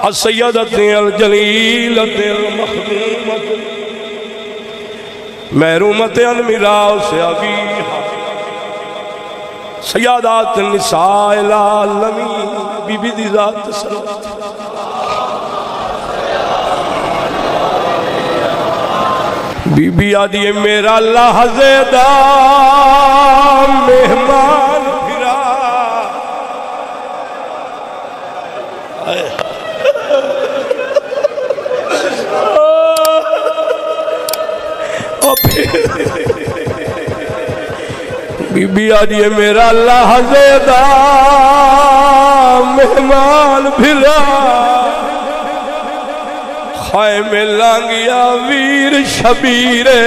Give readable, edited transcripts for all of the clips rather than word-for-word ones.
السیدۃ الجلیلۃ المخدومۃ محرومۃ عن میراث ابیہا سیادات النساء العالمین بی بی دی ذات سلامت بی بی آدھی میرا لحظے دا مہمان پھرا بی بی آدھی میرا لحظے دا مہمان پھرا خائم لانگیا ویر شبیرے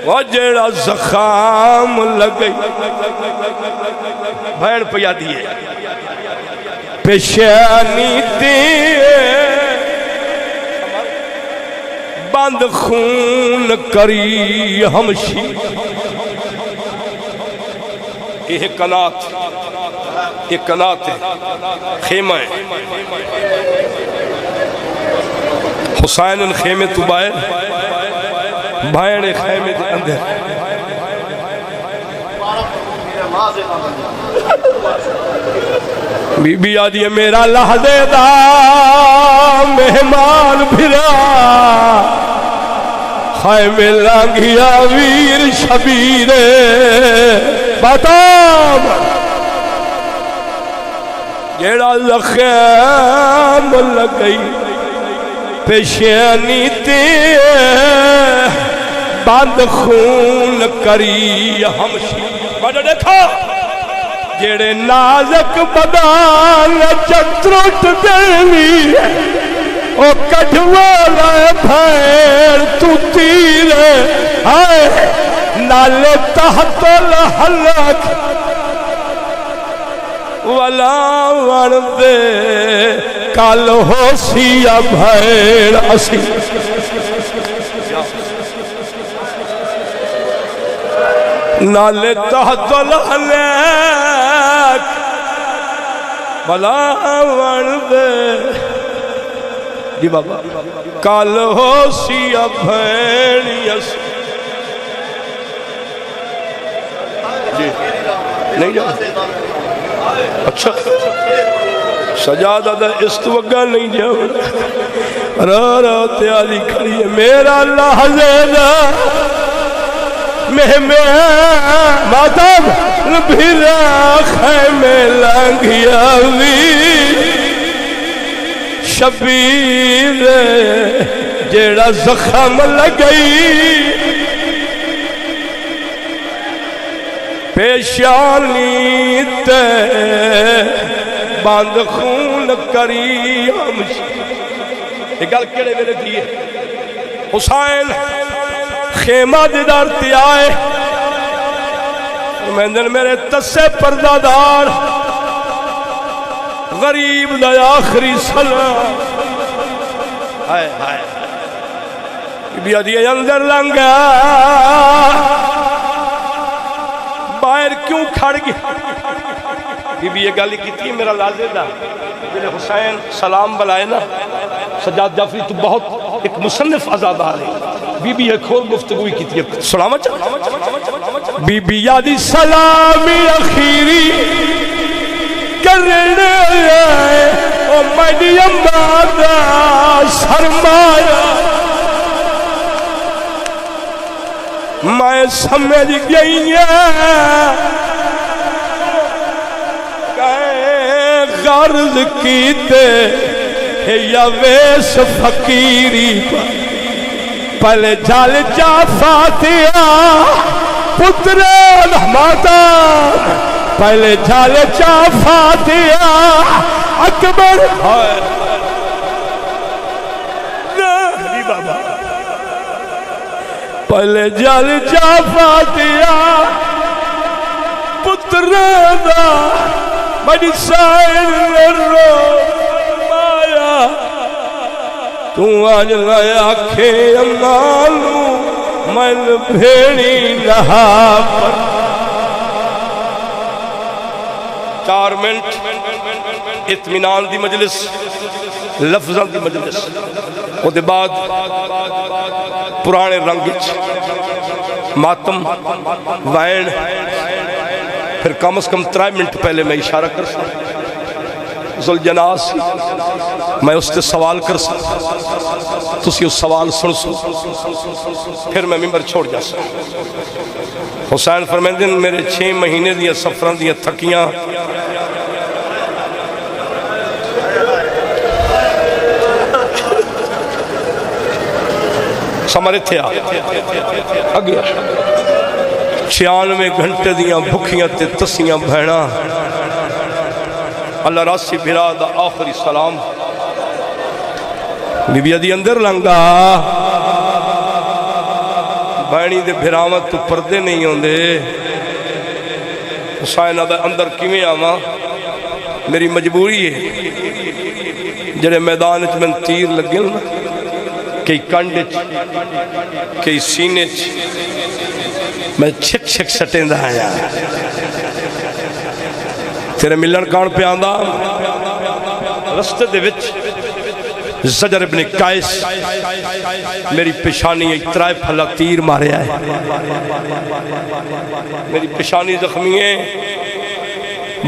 وہ جیڑا زخام لگئی بھیڑ پیا دیئے پیشانی دیئے بند خون کری ہمشی یہ کنات ایک کنات ہے خیمہ ہے حسین الخیمہ تو باہر بھائن خیمہ دے اندر بی بی آدھی میرا لحظے دا مہمان بھرا خیمہ لانگیا ویر شبیرے باتام جیڑا زخم لگئی پیشانی تے بند خون کری ہمشی بڑا دیکھا جیڑے نازک بدان چترٹ دیوی او کٹوالا بھیر تو تیرے آئے نالے تحت الحلق ولا وردے کال ہو سیا بھیر اسی نالے تحت الحلق ولا وردے جی بابا کال ہو سیا بھیر اسی جی نہیں جا اچھا سجادہ دا استوگا نہیں جاؤ را تیاری کھڑی ہے میرا لحظے دا ماتم بھرا خیمے لانگیا وی شبیر جیڑا زخم لگئی پیشانی تے بند خون کری ہمشی یہ گل کیڑے ویلے دیئے حسین خیمہ دیدار تی آئے مہندر میرے تسے پردہ دار غریب دا آخری سلام ہائے ہائے بی آدھی اندر لنگا باہر کیوں کھڑ گیا بی بی یہ گالی کی تھی میرا لازے دا میرے حسین سلام بلائے نا سجاد جعفری تو بہت ایک مصنف عذاب آ رہی بی بی ایک اور گفتگوی کی تھی سلامت بی بی یادی سلامی اخیری کرنے آئے او میڈی امبادہ سرمایہ میں سمجھ گئی غرض کیتے یا ویس فقیری پہلے جال جا فاتحہ پتر ماتا پہلے جال جا فاتحہ اکبر بابا پہلے جل جا فاتحہ پتر دا بڑی سائر رو مایا تو آج لیا کھے امالو مل بھیڑی نہا پر 4 منٹ اطمینان دی مجلس لفظاں دی مجلس او دے بعد پرانے رنگ ماتم وائن پھر کم از کم 3 منٹ پہلے میں اشارہ کر سکتا ذوالجناز میں اس سے سوال کر سکتا تسی اس سوال سن سو پھر میں ممبر چھوڑ جا سکتا حسین فرمیندے میرے 6 مہینے دیا سفران دیا تھکیاں سمرے تھے آگیا 96 گھنٹے دیاں بھکیاں تے تسیاں بہنا اللہ راسی بھرا دا آخری سلام بی بی دی اندر لنگا بہنی دے بھراوت تو پردے نہیں ہوں دے حسین دا اندر کیویں آما میری مجبوری ہے جڑے میدان وچ میں تیر لگے نا کئی کنڈ کئی سینے میں چھک چھک سٹیں دا آیا تیرے ملن کون پہ آندہ رستے دے وچ زجر ابن قیس میری پیشانی اترائے پھلا تیر مارے آئے میری پیشانی زخمی ہے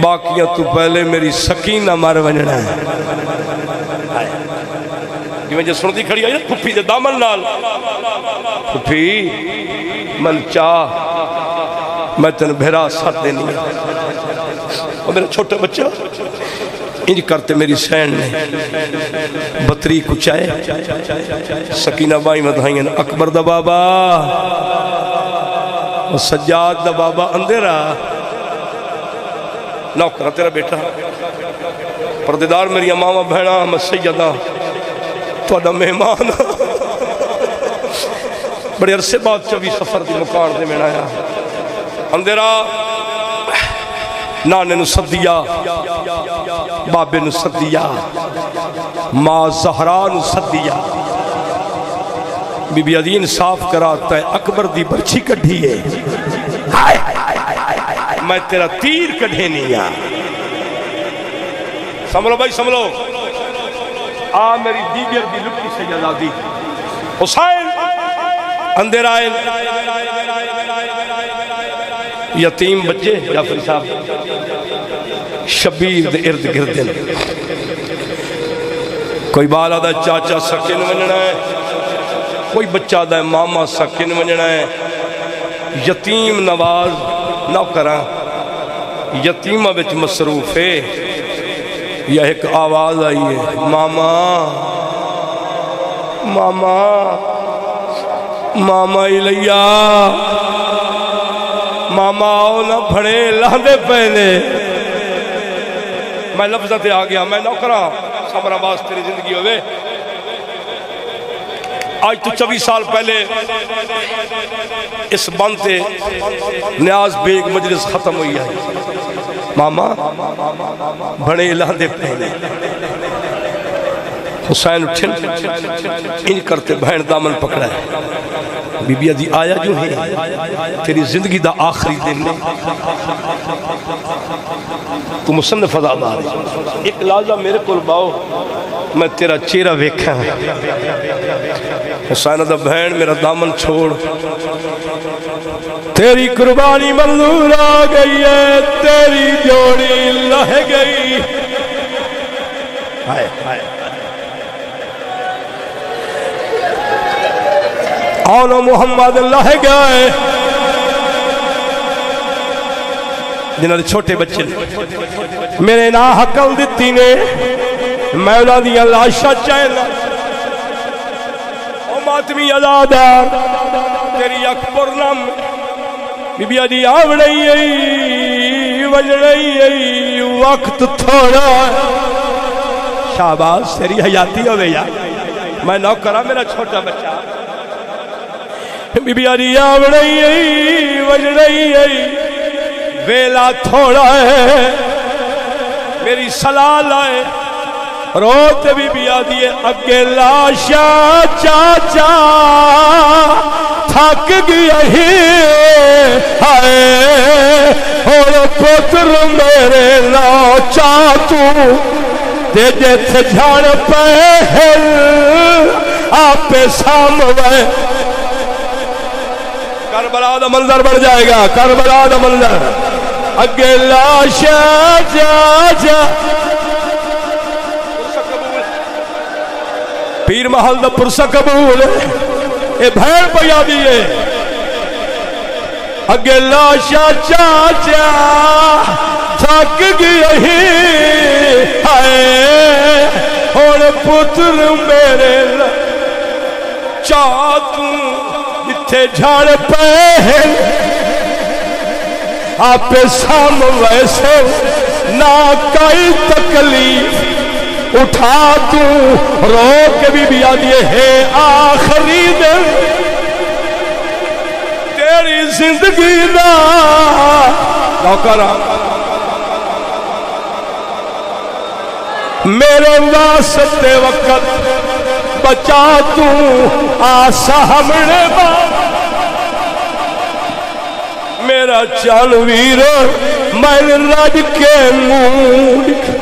باقیاں تو پہلے میری سکینہ مار ونجنا ہے یہ میں جو سنتی کھڑی آئی پھپی دے دامن نال پھپی من چاہ میں تن بھیرا ساتھ دینی ہے اور میرا چھوٹا بچہ انج کرتے میری سین نے بطری کچھائے سکینہ بائی مدھائیں اکبر دا بابا اور سجاد دا بابا اندھیرا نوکرہ تیرا بیٹا پردیدار میری امامہ بہنا میں سیدہ تو ادا مہمان بڑے عرصے بعد 24 سفر دی مکان دے میں آیا اندھیرا نانے نو صدیہ بابے نو صدیہ ماں زہرا نو صدیہ بی بی عدین صاف کراتا ہے اکبر دی برچی کڑھی ہے میں تیرا تیر کڑھے نہیں ہے سمجھو بھائی سمجھو میری دیگر دی لکی سے جزادی حسین اندر آئے یتیم بچے جعفری صاحب شبیر دے ارد گردن کوئی بالا دا چاچا سکن ونجنا ہے کوئی بچہ دا ماما سکن ونجنا ہے یتیم نواز نہ کرا یتیمہ بچ مصروف ہے یا ایک آواز آئی ہے ماما ماما ماما الیا ماما آؤ نہ بھڑے لاندے پہلے میں لفظت آ گیا میں نوکرہ سمر آباز تیری زندگی ہوئے آج تو 24 سال پہلے اس بنتے نیاز بیگ مجلس ختم ہوئی ہے ماما بھڑے لاندے پہلے حسین اٹھن ان کرتے بہن دامن پکڑا ہے بی بی عدی آیا جو ہے تیری زندگی دا آخری دن تو مصنف ادادار ایک لازہ میرے کول باؤ میں تیرا چہرہ ویکھاں حسین دا بہن میرا دامن چھوڑ تیری قربانی منظور آ گئی ہے تیری جوڑی لہ گئی آنو محمد لہ گئے جنہاں دے چھوٹے بچے میرے نا حقل دیتی نے مولا دیا لاشا چاہنا او ماتمی ازادار تیری اکبر نام بی بی عدی آو رہی ہے وج رہی ہے وقت تھوڑا شہباز تیری حیاتی ہوئے یا میں نو کرا میرا چھوٹا بچہ بی بی عدی آو رہی ہے وج رہی ہے ویلا تھوڑا ہے میری صلاح لائے روتے بھی آدھی ہے اگے لاشا چاچا تھک گیا ہی ہائے اور پتر میرے لا چاچو تے جت جھڑ پہل آپ ساموے کربلا دا منظر بڑھ جائے گا کربلا دا منظر اگے لاشا چاچا پیر محل دا پرسہ قبول اے بھیڑ پہ یادی ہے اگے لاشا چاچا تھک گیا ہی ہائے اور پتر میرے چاہتوں جتھے جھاڑ پہل آپ سام ویسے نہ کئی تکلیف اٹھا تو رو کے بھی آدھے ہے آخری دن تیری زندگی دا نوکرہ میرے واسطے وقت بچا تو آسا ہمڑے باپ میرا چال ویر میں رج کے مونڈ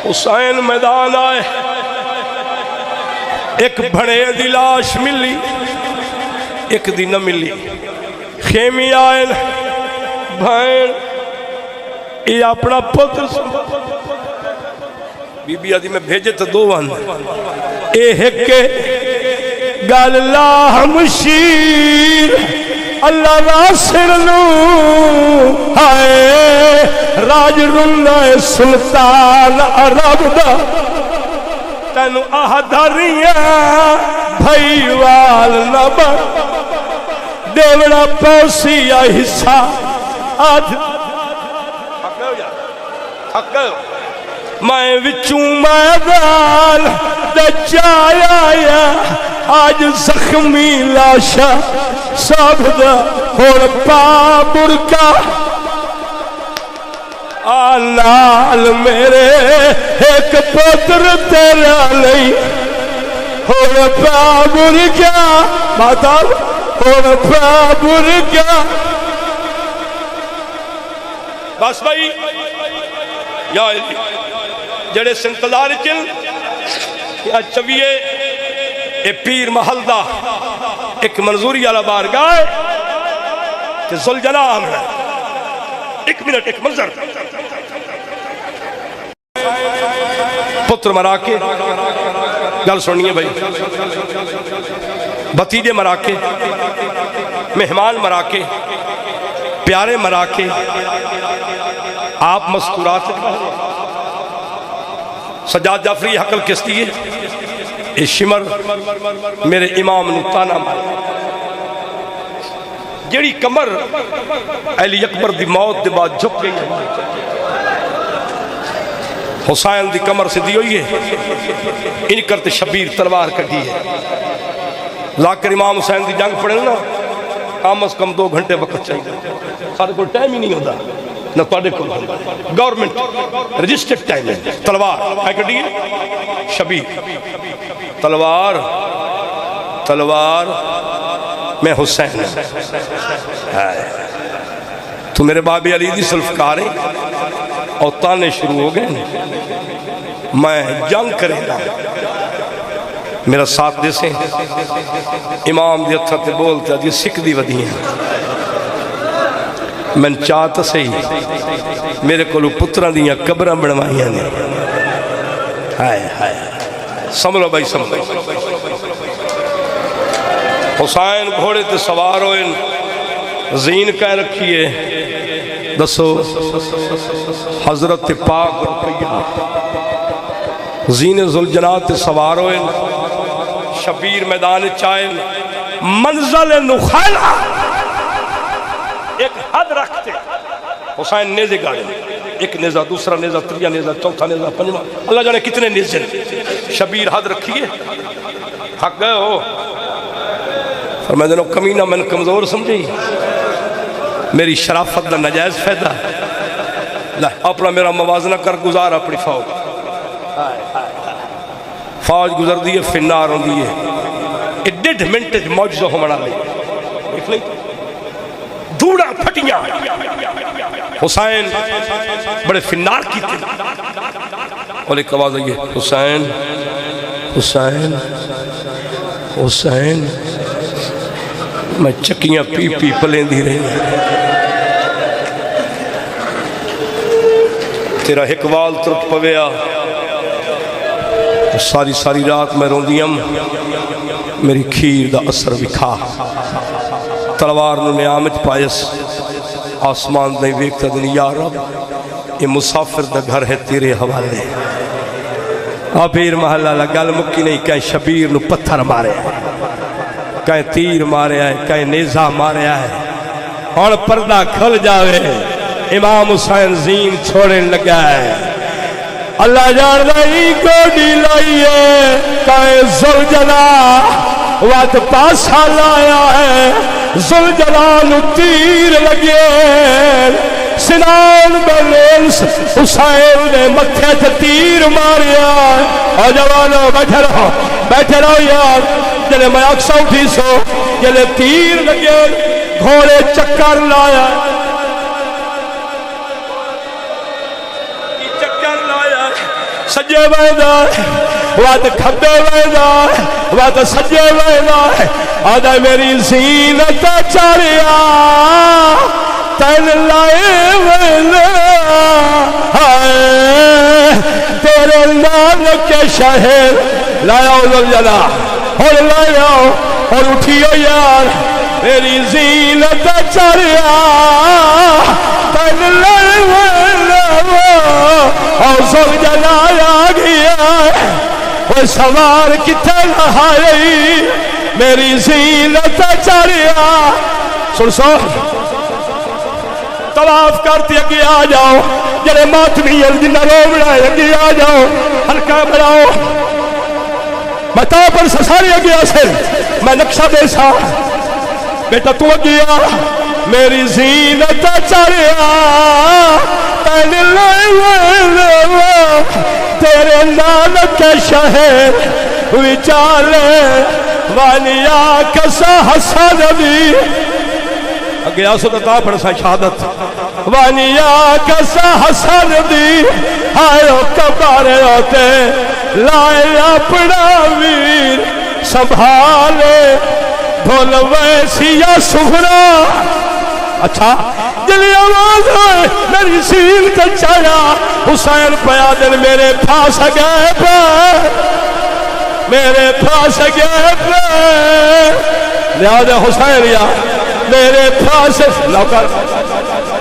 حسین میدان آئے ایک بڑے دی لاش ملی ایک دی نہ ملی خیمی آئے بھائن یہ اپنا پتر بی بی آدھی میں بھیجے تو دو وان ایک گال اللہ مشیر اللہ ناصر نو ہائے راج رنہ سلطان عرب دا تینو آہداریاں بھائی وال نبا دیوڑا پوسی یا حصہ آدھ تھک گئے میں وچوں میدان دے چایا آج زخمی لاشا سب دا اور پا برکا آنال میرے ایک پتر تیرا لئی اور پا برکا ماتا اور پا برکا بس بھائی یا جڑے سنتظار چل یا چویے اے پیر محل دا ایک منظوری والا بارگاہ کہ ذوالجلال ہے ایک منٹ ایک منظر پتر مرا کے گل سنیے بھائی بھتیجے مرا کے مہمان مرا کے پیارے مرا کے آپ مذکورات سجاد جعفری حقل کس دیئے اے شمر میرے امام نتانا مار جیڑی کمر علی اکبر دی موت دے بعد جھک گئی حسین دی کمر سے دی ہوئی ہے ان کرتے شبیر تلوار کٹی ہے لاکر امام حسین دی جنگ پڑھیں نا کم از کم 2 گھنٹے وقت چاہیے سارے کو ٹائم ہی نہیں ہوتا نہ پاڑے کو گورنمنٹ رجسٹرڈ ٹائم ہے تلوار آئے کٹی ہے شبیر تلوار تلوار میں حسین تو میرے بابی علی دی سلفکاریں اور تانے شروع ہو گئے میں جنگ کرے گا میرا ساتھ دے سے امام دی اتھا تے بولتا دی سکھ دی ودی ہیں میں چاہتا سے ہی میرے کو پتران دیاں قبران بڑھوائیاں نے ہائے ہائے سمجھو بھائی سمجھو حسین گھوڑے تے سوار ہوئے زین کہہ رکھیے دسو حضرت پاک رقیہ زین ذوالجلال تے سوار ہوئے شبیر میدان چائل منزل نخیلہ ایک حد رکھتے حسین نیزے گاڑے ایک نیزہ دوسرا نیزہ تریہ نیزہ چوتھا نیزہ پنجمہ اللہ جانے کتنے نیزے شبیر حد رکھیے حق گئے ہو فرمایا دنوں کمینہ میں کمزور سمجھی میری شرافت دا نجائز فائدہ اپنا میرا موازنہ کر گزار اپنی فوج گزر دیئے فنار ہوں دیئے ڈیڑھ منٹ موجزہ ہو منا لے دوڑا پھٹیاں حسین بڑے فنار کی تھی اور ایک آواز آئیے حسین حسین حسین میں چکیاں پی پی پلیں دی رہی تیرا حقوال ترک پویا ساری ساری رات میں روندیم میری کھیر دا اثر بھی کھا تلوار نو نعامت پائس آسمان نہیں ویکتا دن یا رب یہ مسافر دا گھر ہے تیرے حوالے پیر محلہ لگل مکی نہیں کہیں شبیر نو پتھر مارے آئے کہیں تیر مارے آئے کہیں نیزہ مارے آئے اور پردہ کھل جاوے امام حسین زین چھوڑے لگا ہے اللہ جاردائی کو ڈیلائیے کہیں زلجلہ وقت پاسا لایا ہے زلجلال تیر لگے سنان بلیل حسین نے مکھے تھے تیر ماریا اور جوانو بیٹھے رہو یار جلے میں اکسا اٹھی سو جلے تیر لگے گھوڑے چکر لایا سجے ویدہ وقت کھبے ویدہ وقت سجے ویدہ آدھا میری زینت چاریا تین لائے ویدہ تیرے نام کے شہر لایا زلجلہ اور لایا اور اٹھیو یار میری زینت چاریا تین لائے ویدہ اور زلجلہ آ گیا وہ سوار کتنے لہائی میری زینت چڑھیا سن سو طواف کرتی اگے آ جاؤ جڑے ماتمی جنہ رو بڑھائے اگے آ جاؤ ہلکا بڑھاؤ میں تا پر سساری اگے آسے میں نقشہ دے سا بیٹا تو اگے آ میری زینت چڑھیا تیرے نام کے شہر وچالے وانیا کسا حسن دی اگے آسو تا پڑھ سا شہادت وانیا کسا حسن دی آئیو کبارے ہوتے لائے اپنا ویر سنبھالے دھول ویسی یا سغرا اچھا جلی آواز ہوئے میری سیل کا چایا حسین پیادل میرے پاس گئے پر میرے پاس گئے پر لہذا حسین یا میرے پاس لوکر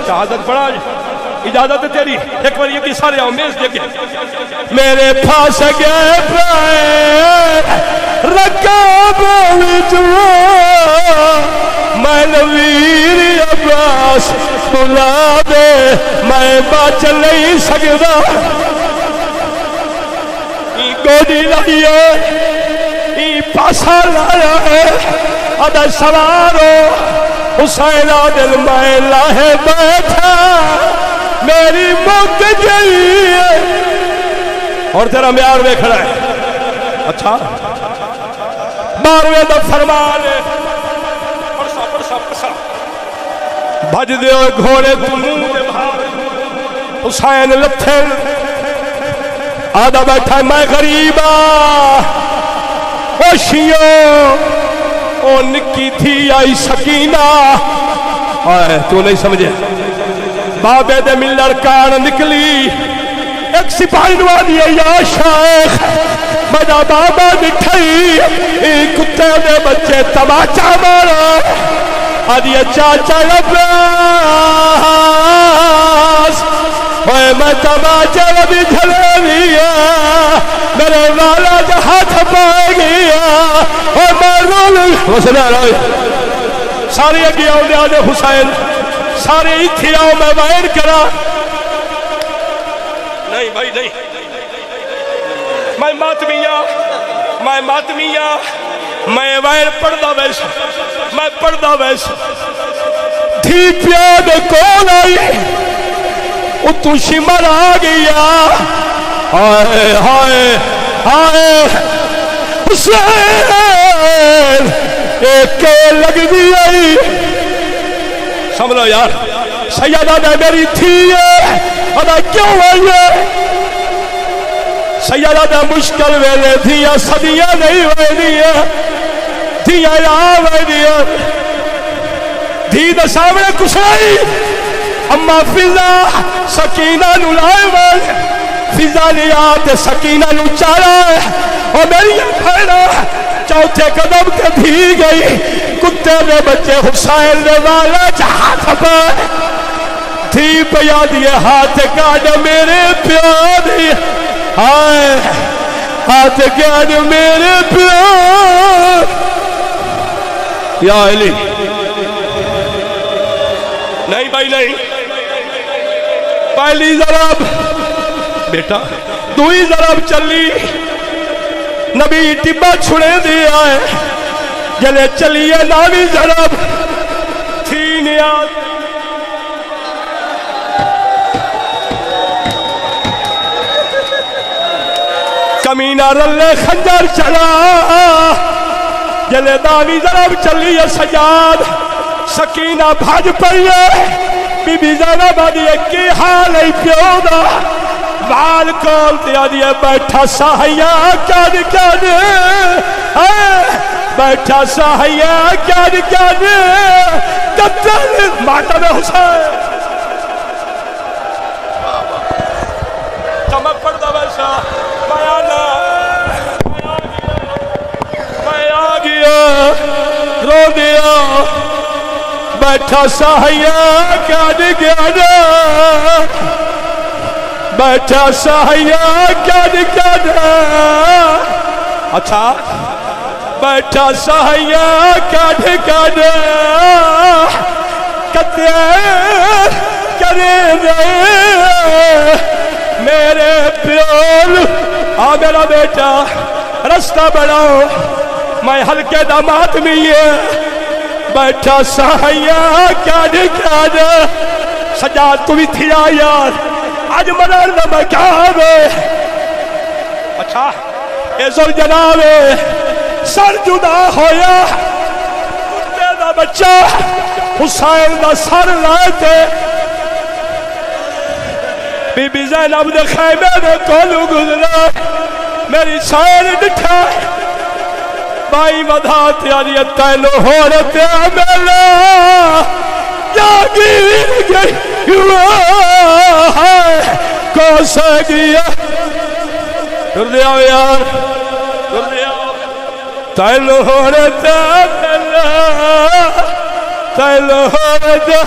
شہادت پڑھا اجازت تیری ایک بار یہ کی سارے آؤ میز دے گئے میرے پاس گئے پر رکاب وچو میں نویر عباس بلا دے میں بچ نہیں سکتا گوڑی لائیے پاسا لایا ہے ادھا سوارو حسین عادل میں لاہے بیٹھا میری موت گئی ہے اور تیرا میار میں کھڑا ہے اچھا 12ویں دا فرمان ہے بھج دے ہوئے گھوڑے تنوں دے بھار حسین لتھے آدھا بیٹھا ہے میں غریبا خوشیوں او نکی تھی آئی سکینہ آئے تو نہیں سمجھے بابے دے مل لڑکان نکلی ایک سپاہی نوا دیئے یا شیخ مجھا بابا دکھائی کتے دے بچے تماچا مارا آدھیا چاچا عباس اوے میں تماچا بھی جھلے دیا میرے والا جہاں پائے گیا اور میں رول وسنا روئے سارے اگے آؤ دے آدھے حسین سارے اتھی آؤ میں وائر کرا نہیں بھائی نہیں میں ماتمیاں میں وائر پڑھ دا ویسا میں پڑھدا ویسے تھی پیاد کون آئی اتو شمر آ گیا ہائے ہائے ہائے حسین ایک لگ دی آئی سمجھو یار سیدہ نے میری تھی ہے ادا کیوں آئی ہے سیدہ نے مشکل ویلے دیا صدیاں نہیں ہوئے دیا دیا ہوئے دیا دھی دا سامنے کچھ نہیں اما فضا سکینہ نو لائے والے فضا لیا تے سکینہ نو چارا ہے اور میری بھیڑا چوتھے قدم تے بھی گئی کتے میں بچے حسین نے والا جہاں پر تھی پیا دیے ہاتھ کاٹ میرے پیادی ہائے ہاتھ کاٹ میرے پیاد یا علی نہیں بھائی نہیں پہلی ضرب بیٹا دوئی ضرب چلی نبی ٹبا چھڑے دیا ہے جلے چلیے ناوی ضرب تھی نیاد کمینہ رلے خنجر چلا جلے داوی ضرب چلی ہے سجاد سکینہ بھاج پڑیے بی بی زینب آدھیے کی حال ای پیو دا وال کول دیا دیے بیٹھا ساہیا کیا بیٹھا ساہیا کیا قتل ماتم حسین چمک پڑتا ویسا میں آ گیا رو دیا بیٹھا ساہیا کیا بیٹھا ساہیا کیا اچھا بیٹھا ساہیا کیا کتے کرے میرے پیول آ میرا بیٹا رستہ بڑھاؤ میں ہلکے دامات میں یہ بیٹھا ساہیا کیا سجاد تو بھی تھی یار آج منار دا مکان اچھا اے زل جناب سر جدا ہویا کتے دا بچہ حسین دا سر لائے بی بی زینب دے خیمے دے کولو گزرا میری سائر ڈٹھا بائی مدھا تیاری تیلو ہو رہتے میلا یا گیر گئی کو سا گیا ڈر لیا یار ڈر لیا تیلو ہو رہتے میلا تیلو ہو رہتے